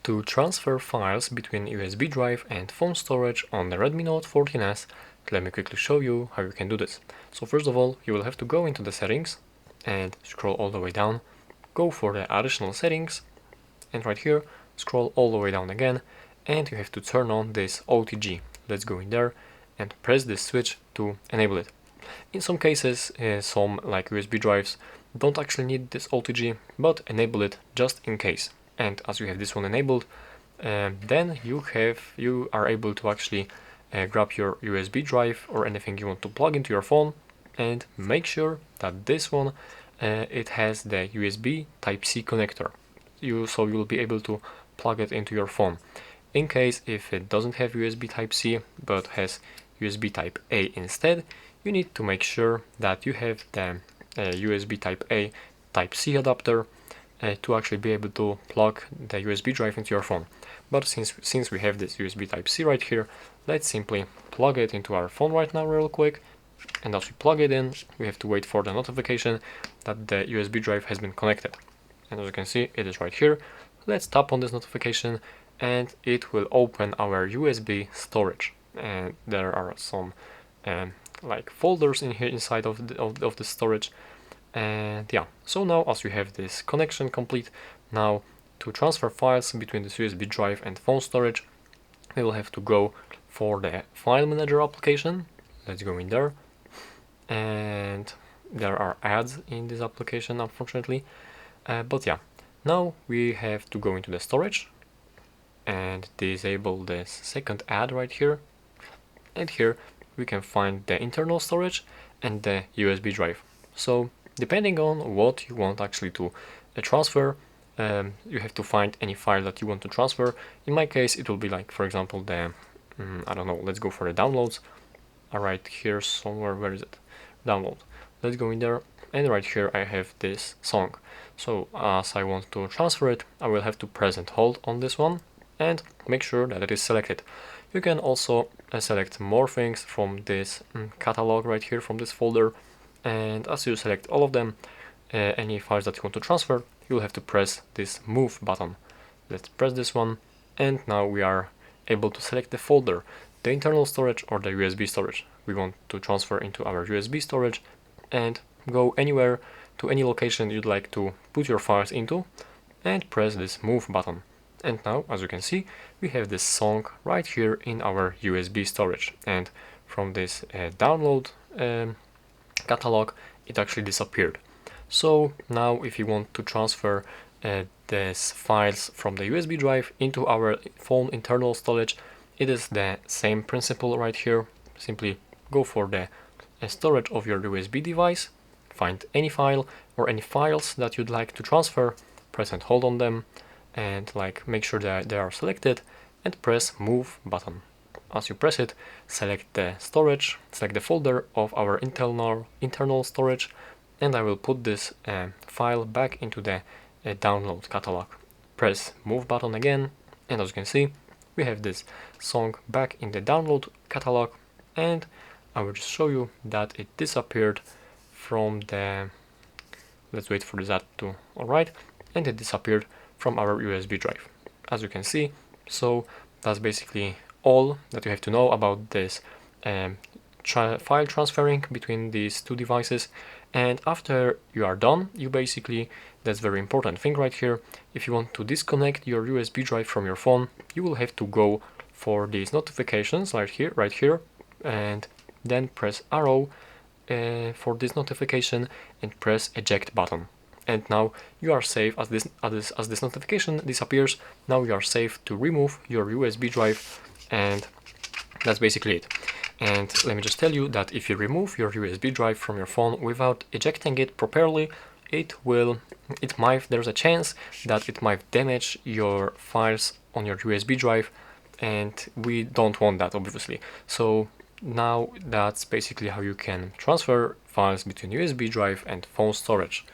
To transfer files between USB drive and phone storage on the Redmi Note 14S, let me quickly show you how you can do this. So first of all, you will have to go into the settings and scroll all the way down, go for the additional settings, and right here, scroll all the way down again, and you have to turn on this OTG. Let's go in there and press this switch to enable it. In some cases, some like USB drives don't actually need this OTG, but enable it just in case. And as you have this one enabled, then you are able to actually grab your USB drive or anything you want to plug into your phone, and make sure that this one it has the USB Type-C connector. So you'll be able to plug it into your phone. In case if it doesn't have USB Type-C but has USB Type-A instead, you need to make sure that you have the USB Type-A Type-C adapter to actually be able to plug the USB drive into your phone. But since we have this USB Type-C right here, let's simply plug it into our phone right now real quick. And as we plug it in, we have to wait for the notification that the USB drive has been connected. And as you can see, it is right here. Let's tap on this notification and it will open our USB storage. And there are some like folders in here inside of the storage. And yeah, so now as we have this connection complete, now to transfer files between this USB drive and phone storage, we will have to go for the file manager application. Let's go in there, and there are ads in this application, unfortunately, but yeah, now we have to go into the storage and disable this second ad right here, and here we can find the internal storage and the USB drive. So depending on what you want actually to transfer, you have to find any file that you want to transfer. In my case, it will be like, for example, the I don't know, let's go for the downloads. Right here somewhere, where is it? Download. Let's go in there, and right here I have this song. So as I want to transfer it, I will have to press and hold on this one and make sure that it is selected. You can also select more things from this catalog right here, from this folder, and as you select all of them, any files that you want to transfer, you'll have to press this move button. Let's press this one, and now we are able to select the folder, the internal storage or the USB storage we want to transfer into our USB storage, and go anywhere to any location you'd like to put your files into and press this move button. And now, as you can see, we have this song right here in our USB storage, and from this download catalog, it actually disappeared. So now if you want to transfer these files from the USB drive into our phone internal storage, it is the same principle right here. Simply go for the storage of your USB device, find any file or any files that you'd like to transfer, press and hold on them, and like make sure that they are selected, and press move button. As you press it, select the storage, select the folder of our internal storage, and I will put this file back into the download catalog. Press move button again, and as you can see, we have this song back in the download catalog, and I will just show you that it disappeared from the, let's wait for that to, alright, and it disappeared from our USB drive, as you can see. So that's basically all that you have to know about this file transferring between these two devices. And after you are done, you basically, that's very important thing right here, if you want to disconnect your USB drive from your phone, you will have to go for these notifications right here, and then press arrow for this notification and press eject button. And now you are safe. As this notification disappears, now you are safe to remove your USB drive, and that's basically it. And let me just tell you that if you remove your USB drive from your phone without ejecting it properly, there's a chance that it might damage your files on your USB drive, and we don't want that, obviously. So now that's basically how you can transfer files between USB drive and phone storage.